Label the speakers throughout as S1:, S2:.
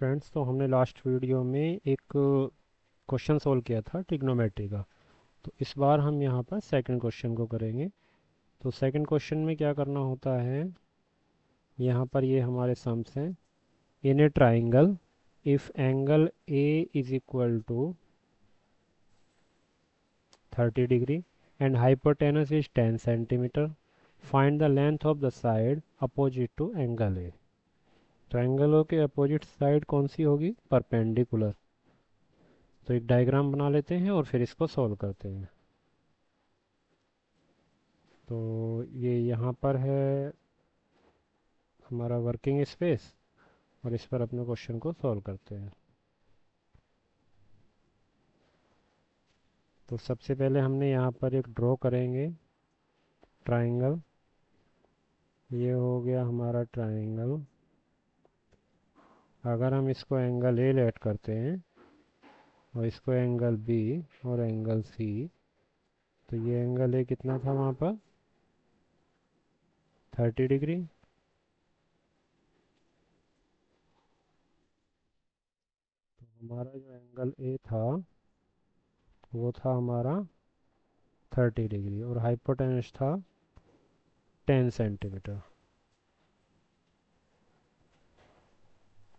S1: Friends, तो हमने last video में एक क्वेश्चन सोल्व किया था ट्रिग्नोमेट्री का। तो इस बार हम यहाँ पर सेकंड क्वेश्चन को करेंगे। तो सेकंड क्वेश्चन में क्या करना होता है, यहाँ पर ये हमारे सम्स हैं। In a triangle, if angle A is equal to 30 degree and hypotenuse is 10 centimetre, find the length of the side opposite to angle A. तो एंगलों के अपोजिट साइड कौन सी होगी? परपेंडिकुलर। तो एक डायग्राम बना लेते हैं और फिर इसको सॉल्व करते हैं। तो ये यहाँ पर है हमारा वर्किंग स्पेस, और इस पर अपने क्वेश्चन को सॉल्व करते हैं। तो सबसे पहले हमने यहाँ पर एक ड्रॉ करेंगे ट्राइंगल। ये हो गया हमारा ट्राइंगल। अगर हम इसको एंगल ए लेट करते हैं और इसको एंगल बी और एंगल सी, तो ये एंगल ए कितना था वहाँ पर? 30 डिग्री। तो हमारा जो एंगल ए था वो था हमारा 30 डिग्री और हाइपोटेनस था 10 सेंटीमीटर।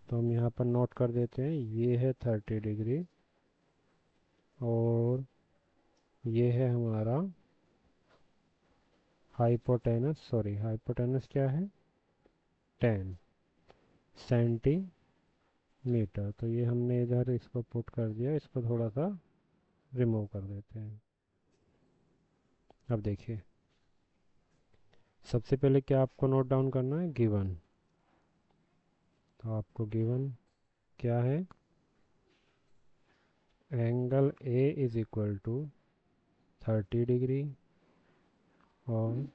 S1: तो हम यहाँ पर नोट कर देते हैं, ये है 30 डिग्री और ये है हमारा हाइपोटेनस क्या है? 10 सेंटीमीटर। तो ये हमने इधर इसको पुट कर दिया, इसको थोड़ा सा रिमूव कर देते हैं। अब देखिए, सबसे पहले क्या आपको नोट डाउन करना है? गिवन। तो आपको गिवन क्या है? Angle A is equal to 30 degree और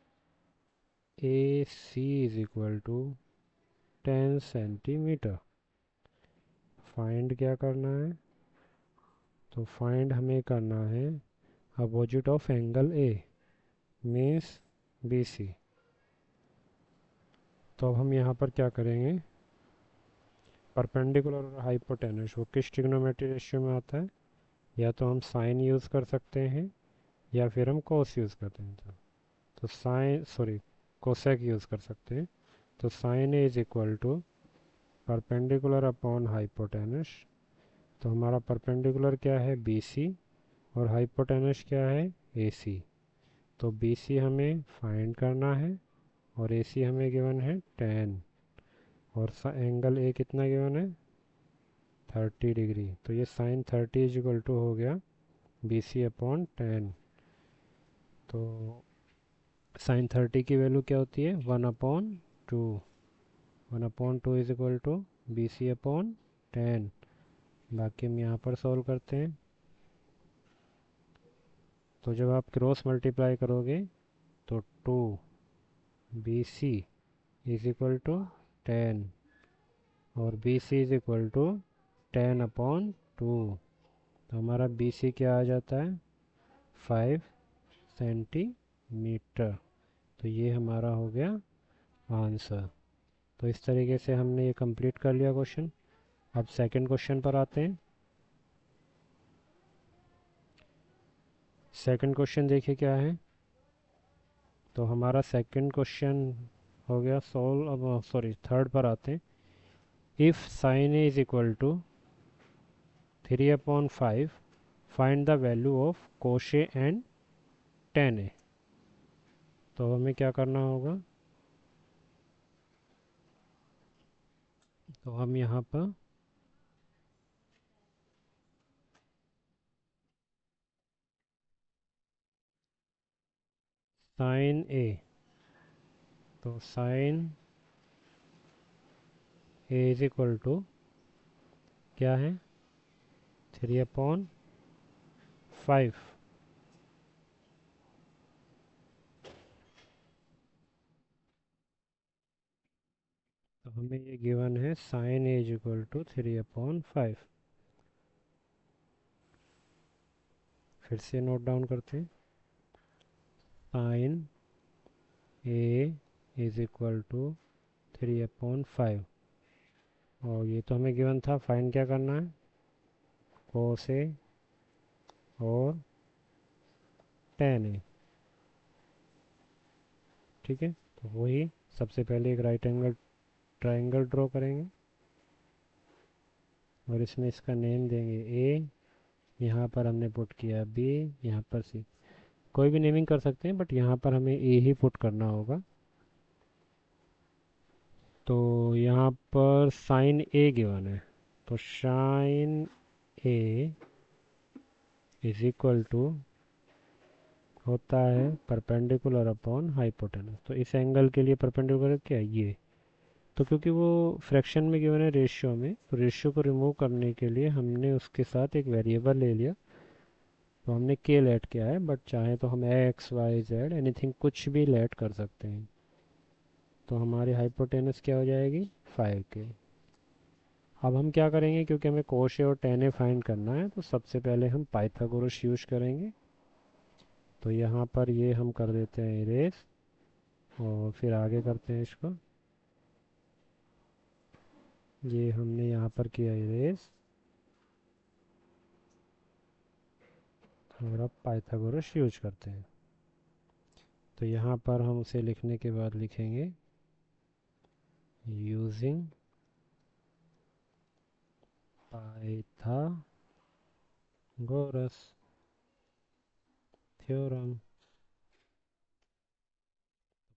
S1: A C is equal to 10 centimetre. Find क्या करना है? तो फाइंड हमें करना है opposite of angle A, means B C. तो अब हम यहाँ पर क्या करेंगे? परपेंडिकुलर और हाइपोटेनस वो किस ट्रिग्नोमेट्री रेशियो में आता है? या तो हम साइन यूज़ कर सकते हैं या फिर हम कोस यूज़ करते हैं। तो साइन सॉरी कोसेक यूज़ कर सकते हैं। तो sine A is equal to perpendicular upon hypotenuse. तो हमारा परपेंडिकुलर क्या है? बी सी, और हाइपोटेनस क्या है? ए सी। तो बी सी हमें फाइंड करना है और ए सी हमें गिवन है 10, और एंगल ए कितना गिवन है? 30 डिग्री। तो ये साइन 30 इज इक्वल टू हो गया बी सी अपॉन 10। तो साइन 30 की वैल्यू क्या होती है? 1/2। 1/2 is equal to B C upon 10। बाकी हम यहाँ पर सॉल्व करते हैं। तो जब आप क्रॉस मल्टीप्लाई करोगे तो 2 B C is equal to 10 और B C is equal to 10/2। तो हमारा बी सी क्या आ जाता है? 5 सेंटीमीटर। तो ये हमारा हो गया आंसर। तो इस तरीके से हमने ये कंप्लीट कर लिया क्वेश्चन। अब सेकंड क्वेश्चन पर आते हैं। सेकंड क्वेश्चन देखिए क्या है। तो हमारा सेकंड क्वेश्चन हो गया सॉल्व। अब सॉरी थर्ड पर आते हैं। If sine A is equal to 3/5, find the value of cos and tan A. तो हमें क्या करना होगा? तो हम यहाँ पर साइन ए, तो sine A is equal to क्या है? 3/5। तो हमें ये गिवन है sine A is equal to 3/5। फिर से नोट डाउन करते हैं। Sine A is equal to 3/5। और ये तो हमें गिवन था, फाइंड क्या करना है, cos A और tan A। ठीक है, तो वही सबसे पहले एक राइट एंगल ट्राइंगल ड्रॉ करेंगे और इसमें इसका नेम देंगे A, यहाँ पर हमने पुट किया B, यहाँ पर C। कोई भी नेमिंग कर सकते हैं बट यहाँ पर हमें A ही पुट करना होगा। तो यहाँ पर साइन A गिवन है, तो sine A is equal to होता है परपेंडिकुलर अपॉन हाइपोटेनस। तो इस एंगल के लिए परपेंडिकुलर क्या है, ये। तो क्योंकि वो फ्रैक्शन में गिवन है रेशियो में, तो रेशियो को रिमूव करने के लिए हमने उसके साथ एक वेरिएबल ले लिया, तो हमने के लेट किया है, बट चाहे तो हम एक्स वाई जेड एनीथिंग कुछ भी लेट कर सकते हैं। तो हमारी हाइपोटेनस क्या हो जाएगी, 5K। अब हम क्या करेंगे, क्योंकि हमें कोश और टेन ए फाइंड करना है, तो सबसे पहले हम पाइथागोरस यूज करेंगे। तो यहाँ पर ये हम कर देते हैं इरेज, और फिर आगे करते हैं इसको, ये हमने यहाँ पर किया इरेज, और अब पाइथागोरस यूज करते हैं। तो यहाँ पर हम उसे लिखने के बाद लिखेंगे using Pythagoras theorem.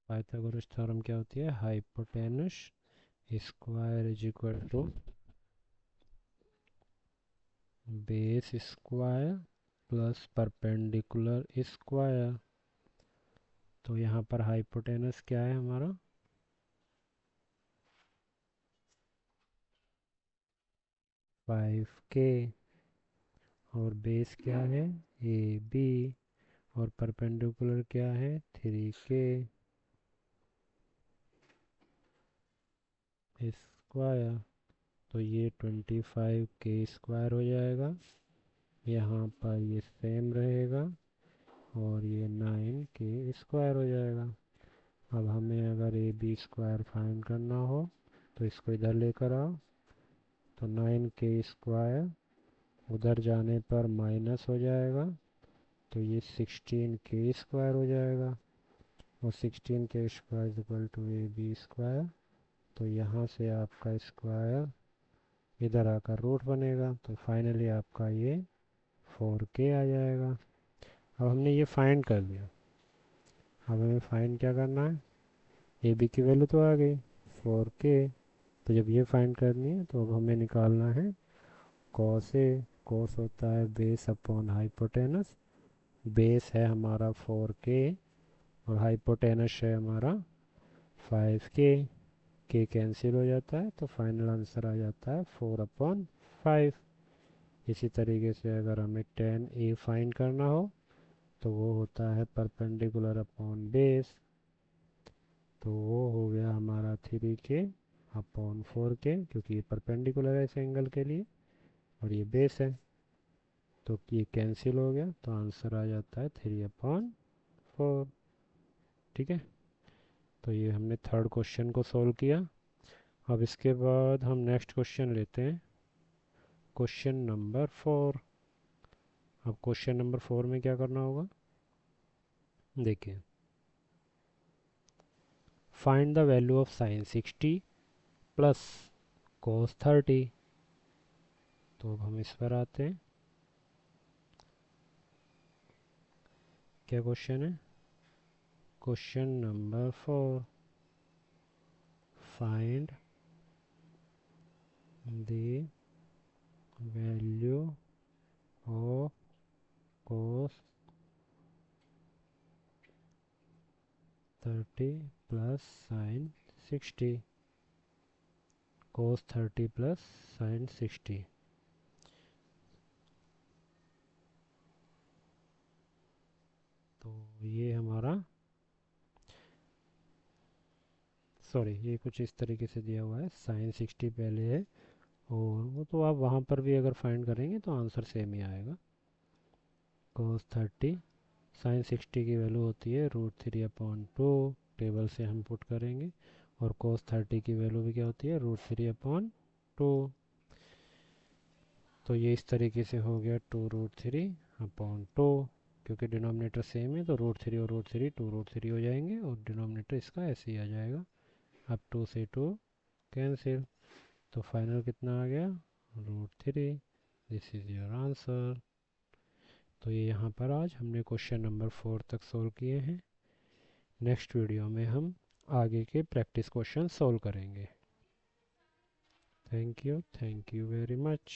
S1: Pythagoras theorem क्या होती है, hypotenuse square is equal to base square plus perpendicular square. तो यहाँ पर हाइपोटेनस क्या है हमारा, 5K, और बेस क्या है, AB, और परपेंडिकुलर क्या है, 3K स्क्वायर। तो ये 25K स्क्वायर हो जाएगा, यहाँ पर ये सेम रहेगा, और ये 9K स्क्वायर हो जाएगा। अब हमें अगर AB स्क्वायर फाइंड करना हो तो इसको इधर लेकर आओ, तो 9K स्क्वायर उधर जाने पर माइनस हो जाएगा, तो ये 16K स्क्वायर हो जाएगा, और 16K square is equal to AB square. तो यहाँ से आपका स्क्वायर इधर आकर रूट बनेगा, तो फाइनली आपका ये 4K आ जाएगा। अब हमने ये फाइंड कर लिया, अब हमें फाइंड क्या करना है, ए बी की वैल्यू तो आ गई 4K। तो जब ये फाइंड करनी है तो अब हमें निकालना है कॉस ए। कॉस होता है बेस अपॉन हाइपोटेनस, बेस है हमारा 4K और हाइपोटेनस है हमारा 5K। के कैंसिल हो जाता है, तो फाइनल आंसर आ जाता है 4/5। इसी तरीके से अगर हमें tan A फाइंड करना हो तो वो होता है परपेंडिकुलर अपॉन बेस, तो वो हो गया हमारा 3K/4K, क्योंकि ये परपेंडिकुलर है इस एंगल के लिए और ये बेस है, तो ये कैंसिल हो गया, तो आंसर आ जाता है 3/4। ठीक है, तो ये हमने थर्ड क्वेश्चन को सॉल्व किया। अब इसके बाद हम नेक्स्ट क्वेश्चन लेते हैं, क्वेश्चन नंबर 4। अब क्वेश्चन नंबर 4 में क्या करना होगा, देखिए, find the value of sine 60 plus cos 30। तो अब हम इस पर आते हैं, क्या क्वेश्चन है, question number 4, find the value of cos 30 plus sin 60। cos 30 plus sin 60। तो ये हमारा, सॉरी, ये कुछ इस तरीके से दिया हुआ है, sin 60 पहले है, और वो तो आप वहाँ पर भी अगर फाइंड करेंगे तो आंसर सेम ही आएगा। cos 30 sin 60 की वैल्यू होती है √3/2, टेबल से हम पुट करेंगे, और cos 30 की वैल्यू भी क्या होती है √3/2। तो ये इस तरीके से हो गया 2√3/2, क्योंकि डिनोमिनेटर सेम है तो √3 और √3 2√3 हो जाएंगे और डिनोमिनेटर इसका ऐसे ही आ जाएगा। अब 2 से 2 कैंसिल, तो फाइनल कितना आ गया, √3। This is your answer. तो ये यहाँ पर आज हमने क्वेश्चन नंबर 4 तक सोल्व किए हैं। नेक्स्ट वीडियो में हम आगे के प्रैक्टिस क्वेश्चन सोल्व करेंगे। Thank you very much.